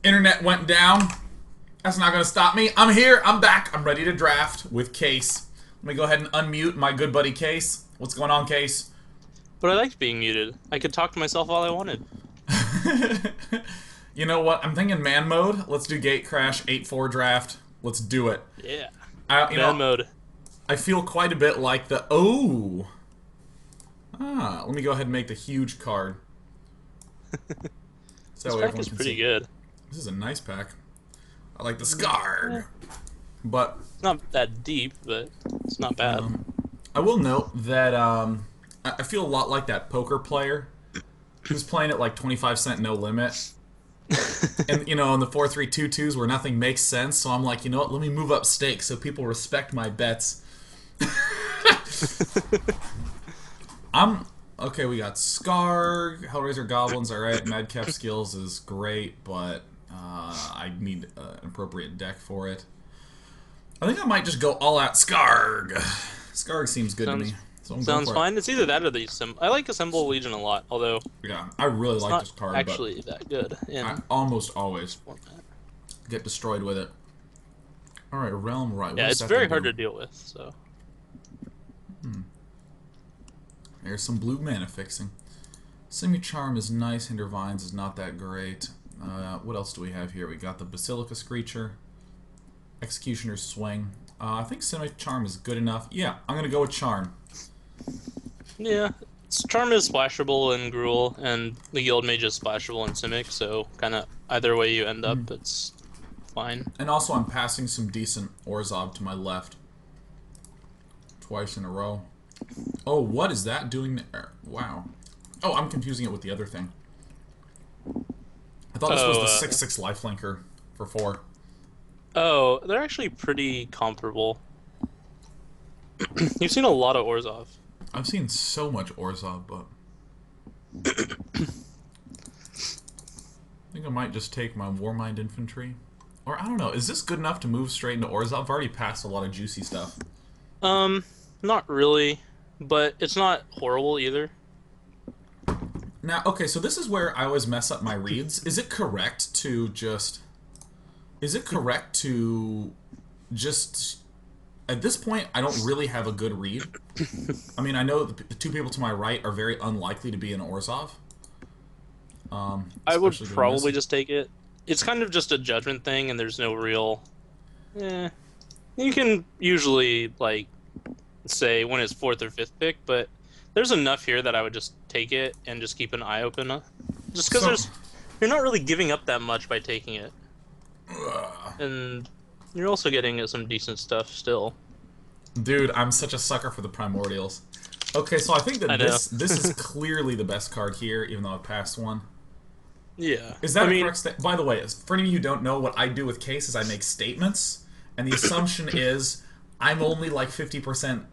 Internet went down. That's not going to stop me. I'm here. I'm back. I'm ready to draft with Case. Let me go ahead and unmute my good buddy Case. What's going on, Case? But I liked being muted. I could talk to myself all I wanted. You know what? I'm thinking man mode. Let's do Gatecrash 8-4 draft. Let's do it. Yeah. You Man know, mode. I feel quite a bit like the... let me go ahead and make the huge card. So This pack is pretty good. This is a nice pack. I like the Scarg. But It's not that deep, but it's not bad. I will note that I feel a lot like that poker player who's playing at like 25-cent no limit. And, you know, in the 4-3-2-2s where nothing makes sense, so I'm like, you know what, let me move up stakes so people respect my bets. Okay, we got Scarg, Hellraiser Goblins, alright, Madcap Skills is great, but I need an appropriate deck for it. I think I might just go all out Scarg. Scarg seems good to me. So Sounds fine. It's either that or the I like Assemble Legion a lot, although yeah, I really like this card. Actually, that good. I almost always get destroyed with it. All right, Realm Right. Yeah, it's very hard to deal with. So there's some blue mana fixing. Semi-Charm is nice. Hinder Vines is not that great. What else do we have here? We got the Basilica Screecher, Executioner's Swing. I think Semi-Charm is good enough. Yeah, I'm gonna go with Charm. yeah, Charm is splashable in Gruul, and the Guild Mage is splashable in Simic. So kind of either way you end up, it's fine. And also, I'm passing some decent Orzhov to my left. Twice in a row. Oh, what is that doing there? Wow. Oh, I'm confusing it with the other thing. I thought this was the 6/6 lifelinker for 4. Oh, they're actually pretty comparable. You've seen a lot of Orzhov. I've seen so much Orzhov, but I think I might just take my Warmind Infantry. Or, I don't know, is this good enough to move straight into Orzhov? I've already passed a lot of juicy stuff. Not really, but it's not horrible either. Now, okay, so this is where I always mess up my reads. Is it correct to just... Is it correct to just... At this point, I don't really have a good read. I mean, I know the 2 people to my right are very unlikely to be in Orzhov. I would probably just take it. It's kind of just a judgment thing, and there's no real... You can usually, like, say when it's 4th or 5th pick, but there's enough here that I would just take it and just keep an eye open. Just because you're not really giving up that much by taking it. And you're also getting some decent stuff still. Dude, I'm such a sucker for the Primordials. Okay, so I think that this is clearly the best card here, even though I passed one. Yeah. Is that a correct statement? By the way, for any of you who don't know, what I do with Case is I make statements, and the assumption is I'm only like 50%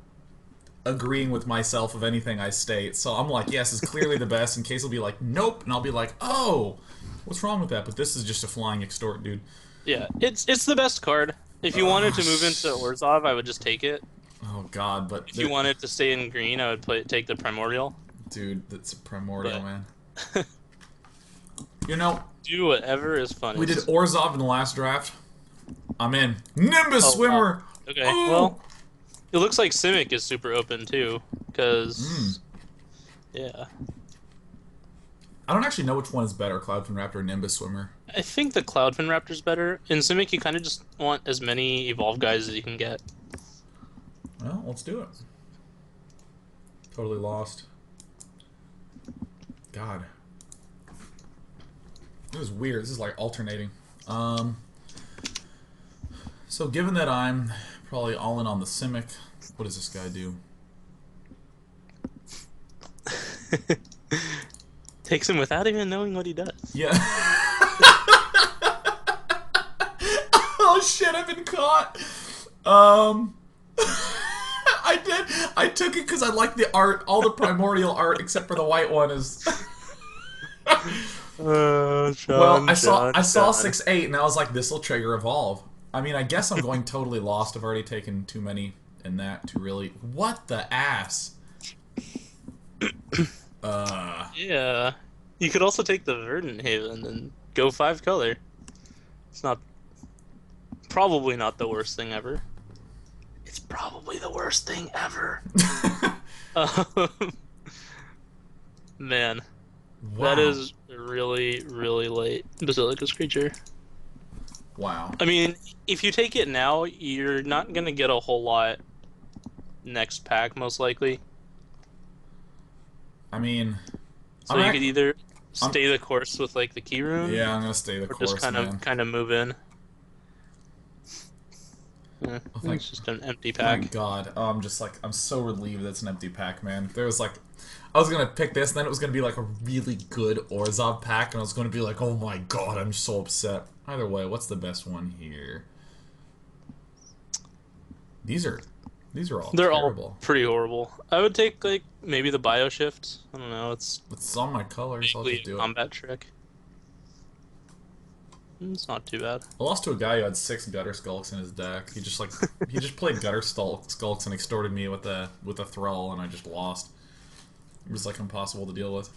agreeing with myself of anything I state. So I'm like, yes, it's clearly the best, and Case will be like, nope, and I'll be like, oh, what's wrong with that? But this is just a flying extort, dude. Yeah, it's the best card. If you wanted to move into Orzhov, I would just take it. Oh god, but... If you wanted to stay in green, I would take the Primordial. Dude, that's a Primordial, man. You know... Do whatever is fun. We did Orzhov in the last draft. I'm in. Nimbus Swimmer! Wow. Okay, well... It looks like Simic is super open, too. Because... Yeah. I don't actually know which one is better, Cloudfin Raptor or Nimbus Swimmer. I think the Cloudfin Raptor's better. In Simic, you kind of just want as many evolved guys as you can get. Well, let's do it. Totally lost. God. This is weird. This is like alternating. So given that I'm probably all in on the Simic, what does this guy do? Takes him without even knowing what he does. Yeah. Oh shit, I've been caught. I took it because I like the art, all the primordial art except for the white one is... Well, I saw 6/8 and I was like, this will trigger evolve. I mean, I guess I'm going totally lost. I've already taken too many in that to really... What the ass? Yeah. You could also take the Verdant Haven and go 5 color. It's not probably not the worst thing ever. It's probably the worst thing ever. um, Man, Wow. that is really, really late Basilica's creature. Wow. I mean, if you take it now, you're not gonna get a whole lot next pack, most likely. I mean, So you could either stay the course with like the key rune, yeah, I'm gonna stay the or course, just kind of move in. Yeah, it's just an empty pack. My God, I'm so relieved that's an empty pack, man. There was like, I was gonna pick this, and then it was gonna be like a really good Orzhov pack, and I was gonna be like, oh my God, I'm so upset. Either way, what's the best one here? These are all They're terrible. all pretty horrible. I would take like maybe the bioshift. I don't know. It's on my colors. I'll just do it. Combat trick. It's not too bad. I lost to a guy who had 6 Gutter Skulks in his deck. He just played Gutter Skulks and extorted me with a Thrall, and I just lost. It was like impossible to deal with.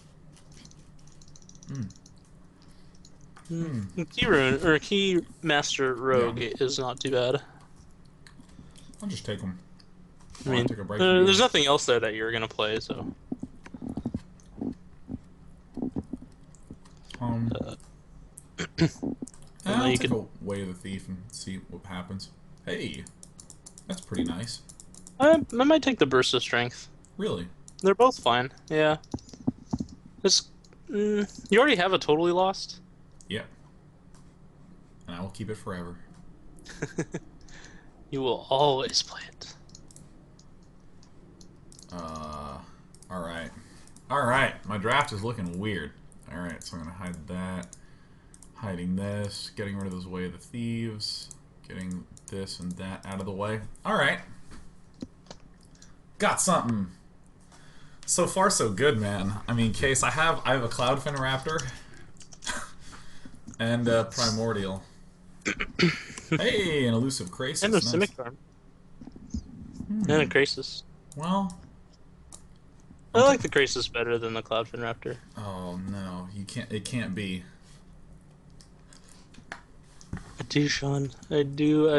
Key rune or Key Master Rogue is not too bad. I'll just take them. I mean, there's nothing else there that you're gonna play, so. I'll take away the thief and see what happens. Hey, that's pretty nice. I might take the burst of strength. Really? They're both fine. Yeah. You already have a totally lost. Yep. And I will keep it forever. You will always play it. Alright. Alright, my draft is looking weird. Alright, so I'm gonna hide that. Hiding this, getting rid of those Way of the Thieves, getting this and that out of the way. Alright. Got something. So far so good, man. I mean, Case, I have a Cloudfin Raptor and a Primordial. Hey, an elusive Krasis. And a Simic Charm. And a Krasis. Well, I like the Krasis better than the Cloudfin Raptor. Oh no, you can't. It can't be. I do, Sean. I do.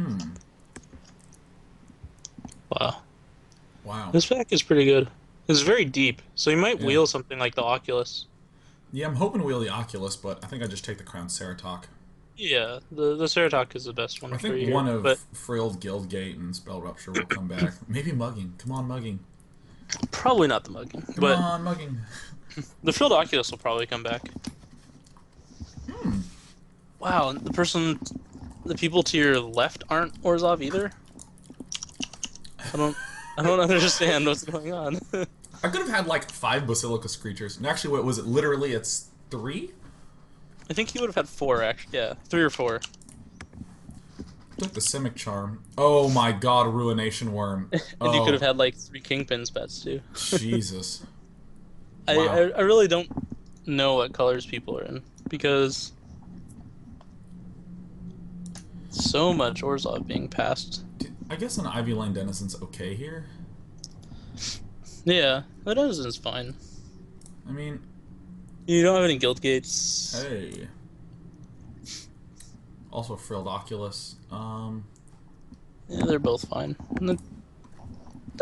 Ooh. Wow. Wow. This pack is pretty good. It's very deep, so you might wheel something like the Oculus. Yeah, I'm hoping to wheel the Oculus, but I think I just take the Crown Ceratok. Yeah, the Ceratok is the best one. I think for one here, of but Frilled Guildgate and Spell Rupture will come back. Maybe Mugging. Come on, Mugging. probably not the Mugging. Come but on, Mugging. the Frilled Oculus will probably come back. Wow, the people to your left aren't Orzhov either. I don't understand what's going on. I could have had like 5 Basilicus creatures. And actually, what was it? Literally, it's 3? I think he would have had 4, actually. Yeah, 3 or 4. Took the Simic Charm. Oh my God, Ruination Worm. And you could have had like 3 Kingpin bets too. Jesus. Wow. I really don't know what colors people are in because so much Orzhov being passed. I guess an Ivy Lane Denizen's okay here. Yeah, the Denizen's fine. I mean, you don't have any Guild Gates. Hey. Also Frilled Oculus. Yeah, they're both fine.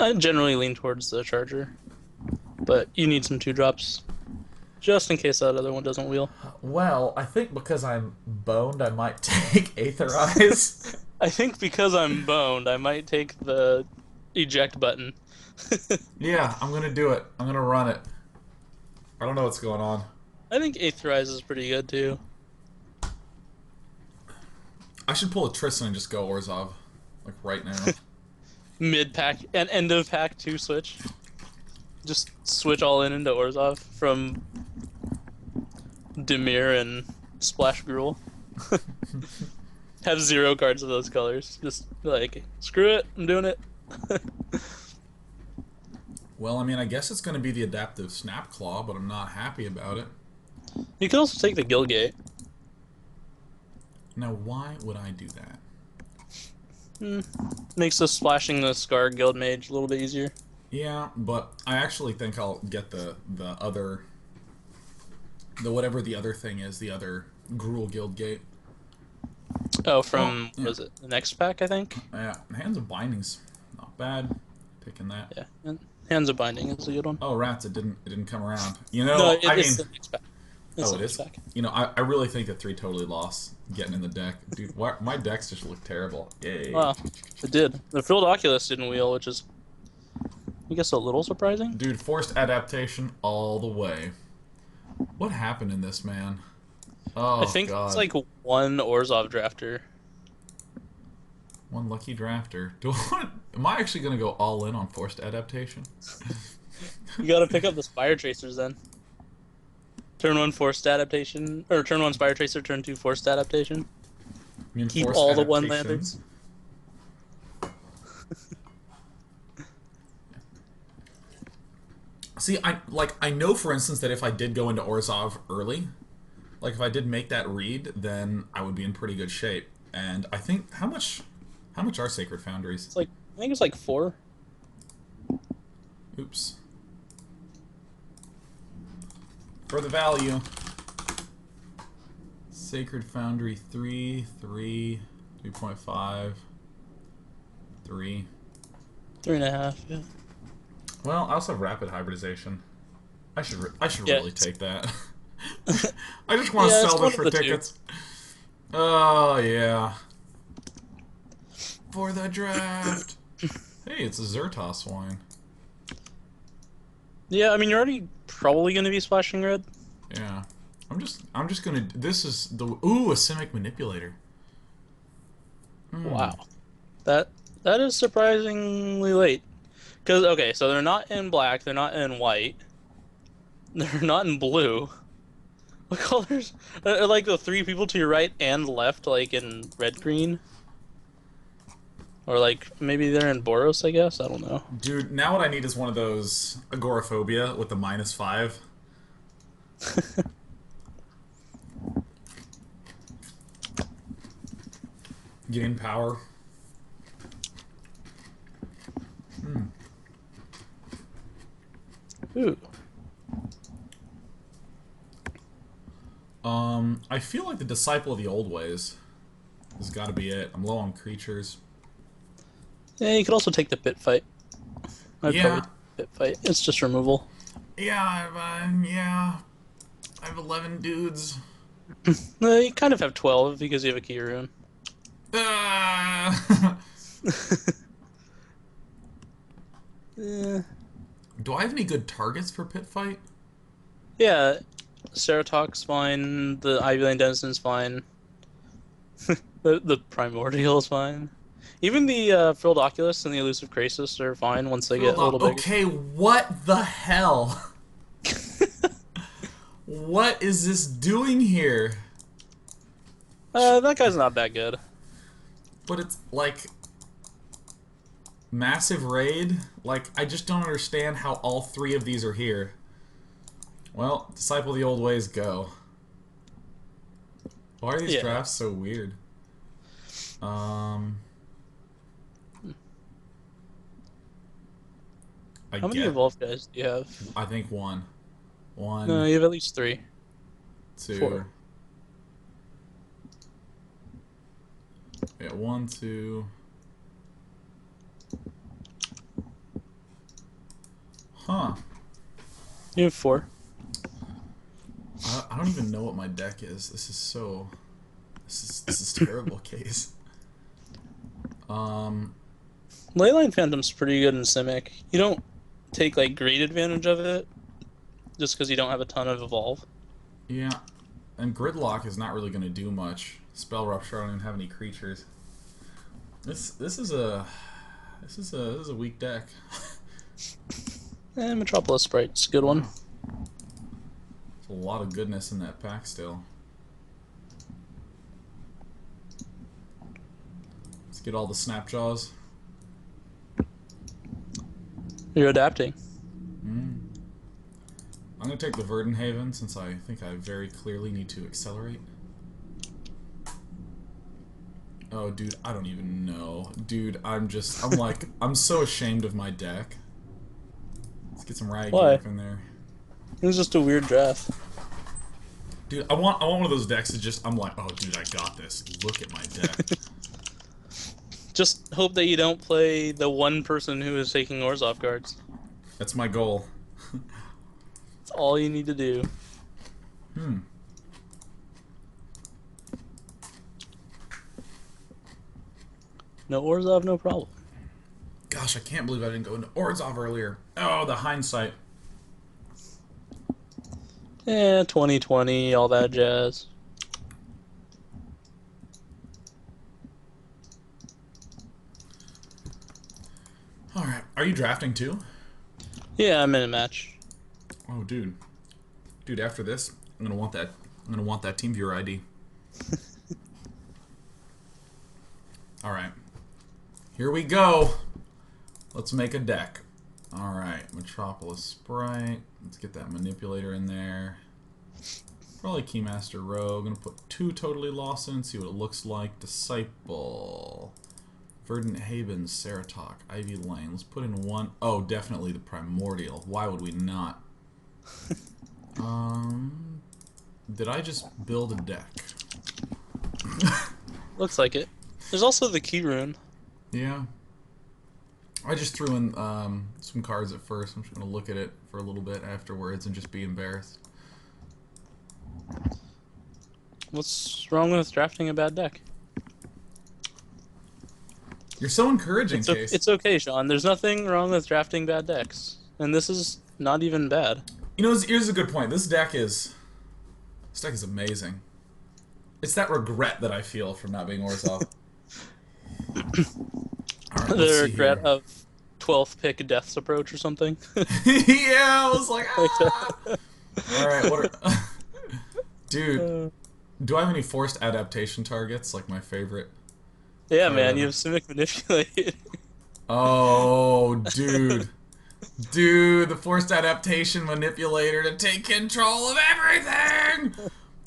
I generally lean towards the Charger, but you need some 2-drops just in case that other one doesn't wheel. Well, I think because I'm boned, I might take Aetherize. I think because I'm boned, I might take the eject button. Yeah, I'm gonna do it. I'm gonna run it. I don't know what's going on. I think Aetherize is pretty good too. I should pull a Tristan and just go Orzhov, like right now. Mid pack and end of pack 2 switch. Just switch all in into Orzhov from Dimir and Splash Gruul. Have 0 cards of those colors. Just like, screw it, I'm doing it. Well, I mean, I guess it's going to be the Adaptive Snapclaw, but I'm not happy about it. You could also take the Guildgate. Now, why would I do that? Makes the splashing the Scar Guild Mage a little bit easier. Yeah, but I actually think I'll get the other, the whatever the other thing is, the other Gruul Guild Gate. Oh, Oh, from, yeah. was it the next pack, I think? Yeah, Hands of Bindings, not bad. Picking that. Yeah, and Hands of Binding is a good one. Oh, rats! It didn't come around. You No, know, I it's mean, the next pack. It's oh, the it next is. pack. You know, I really think that 3 totally lost getting in the deck, dude. My decks just look terrible. Yay, Wow, it did. The Frilled Oculus didn't wheel, which is, I guess, a little surprising. dude. Forced adaptation all the way. What happened in this, man? I Oh think it's God. like one Orzhov drafter. One lucky drafter. Am I actually gonna go all in on forced adaptation? You gotta pick up the Spire Tracers then. Turn 1 forced adaptation, or turn 1 Spire Tracer, turn 2 forced adaptation. I mean, Keep forced all the one adaptations. lanterns. See, I know for instance that if I did go into Orzhov early, like if I did make that read, then I would be in pretty good shape. And I think how much are Sacred Foundries? It's like, I think it's like 4. Oops. For the value. Sacred Foundry 3, 3, 3.5, 3. 3.5, yeah. Well, I also have rapid hybridization. I should Yeah, really take that. I just want to Yeah, it's sell one this of for the two. tickets. Oh yeah. For the draft. Hey, it's a Zertos wine. Yeah, I mean, you're already probably going to be splashing red. Yeah. I'm just gonna. This is the ooh, a Simic Manipulator. Hmm. Wow. That that is surprisingly late. Because, okay, so they're not in black, they're not in white, they're not in blue. What colors? Are like the 3 people to your right and left, like in red-green? Or like, maybe they're in Boros, I guess? I don't know. Dude, now what I need is one of those Agoraphobia with the -5. Gain power. Ooh. I feel like the Disciple of the Old Ways has got to be it. I'm low on creatures. Yeah, you could also take the pit fight. I'd Yeah, probably take the pit fight. It's just removal. yeah. I have 11 dudes. No, you kind of have 12 because you have a key rune. Ah! Yeah. Do I have any good targets for pit fight? Yeah, Ceratoc's fine, the Ivy Lane Denizen's fine, the Primordial is fine. Even the Frilled Oculus and the Elusive Krasis are fine once they get Filled a up. little bigger. Okay, what the hell? What is this doing here? That guy's not that good. But it's like massive raid. Like I just don't understand how all 3 of these are here. Well, Disciple of the Old Ways, go. Why are these Yeah. drafts so weird? I How many get. Evolved guys do you have? I think one. No, One, you have at least 3. 2. 4. Yeah, 1, 2. Huh. You have 4. I don't even know what my deck is. This is so. This is terrible, Case. Leyline Phantom's pretty good in Simic. You don't take like great advantage of it just because you don't have a ton of Evolve. Yeah, and Gridlock is not really going to do much. Spell Rupture, I don't even have any creatures. This is a weak deck. Metropolis Sprite's a good one. There's a lot of goodness in that pack still. Let's get all the Snapjaws. You're adapting. I'm going to take the Verdenhaven since I think I very clearly need to accelerate. Oh, dude, I don't even know. Dude, I'm like, I'm so ashamed of my deck. Let's get some Riot Gear Why? up in there. It was just a weird draft. Dude, I want one of those decks that just, I'm like, oh, dude, I got this. Look at my deck. Just hope that you don't play the one person who is taking Orzhov cards. That's my goal. That's all you need to do. Hmm. No Orzhov, no problem. Gosh, I can't believe I didn't go into Orzhov earlier. Oh, the hindsight. Yeah, 2020, all that jazz. Alright, are you drafting too? Yeah, I'm in a match. Oh, dude. Dude, after this, I'm gonna want that. I'm gonna want that TeamViewer ID. Alright. Here we go. Let's make a deck. Alright, Metropolis Sprite. Let's get that Manipulator in there. Probably Keymaster Rogue. Gonna put 2 Totally Lost in, see what it looks like. Disciple. Verdant Haven, Ceratok, Ivy Lane. Let's put in 1. Oh, definitely the Primordial. Why would we not? Did I just build a deck? Looks like it. There's also the key rune. Yeah. I just threw in some cards at first. I'm just going to look at it for a little bit afterwards and just be embarrassed. What's wrong with drafting a bad deck? You're so encouraging, Case. It's okay, Sean. There's nothing wrong with drafting bad decks. And this is not even bad. You know, here's a good point. This deck is amazing. It's that regret that I feel from not being Orzhov. Alright, The regret of 12th pick Death's Approach or something. Yeah, I was like, ah! Alright, what are... Dude, do I have any forced adaptation targets? Like my favorite? Yeah, man, you have Simic Manipulator. Oh, dude. Dude, the forced adaptation manipulator to take control of everything!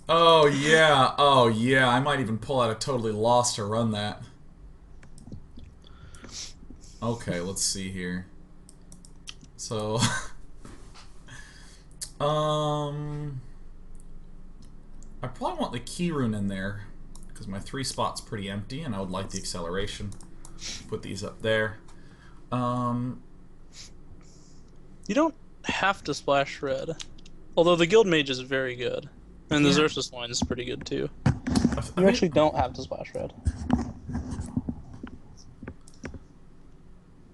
Oh, yeah. Oh, yeah. I might even pull out a Totally Lost to run that. Okay, let's see here. So... I probably want the key rune in there, because my 3 spot's pretty empty, and I would like the acceleration. Put these up there. You don't have to splash red. Although the Guild Mage is very good. And the Xerxes line is pretty good too. You actually don't have to splash red.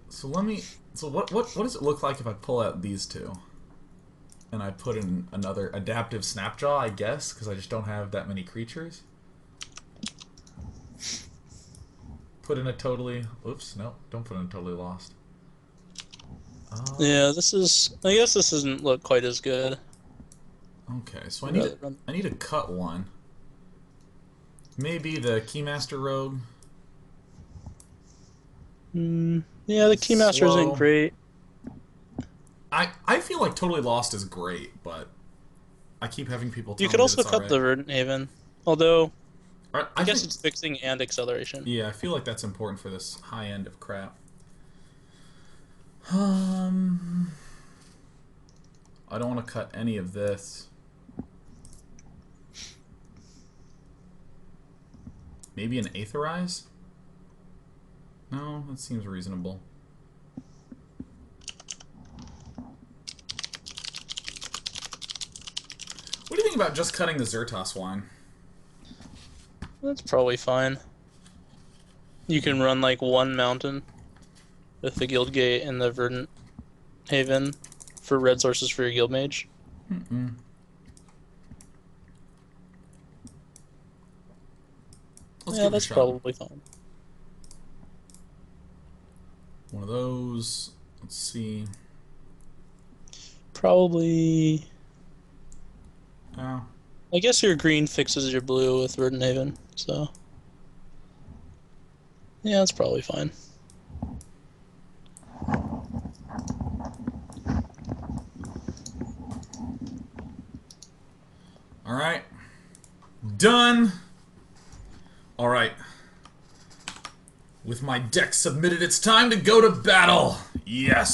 So let me... So what does it look like if I pull out these 2? And I put in another adaptive Snapjaw, I guess, because I just don't have that many creatures. Put in a totally... Oops, no, don't put in a Totally Lost. Yeah, this is... I guess this doesn't look quite as good. Okay, so I need to cut one. Maybe the Keymaster Rogue. Yeah, the Keymaster isn't great. I feel like Totally Lost is great, but I keep having people tell me you could also cut right. the Verdant Haven, although I guess think, it's fixing and acceleration. Yeah, I feel like that's important for this high end of crap. I don't want to cut any of this. Maybe an Aetherize? No, that seems reasonable. What do you think about just cutting the Xerxes wine? That's probably fine. You can run like 1 mountain with the Guild Gate and the Verdant Haven for red sources for your Guild Mage. Yeah, that's probably fine. One of those. Let's see. Probably... Oh. I guess your green fixes your blue with Verdant Haven, so... Yeah, that's probably fine. Alright. Done! Alright. With my deck submitted, it's time to go to battle! Yes!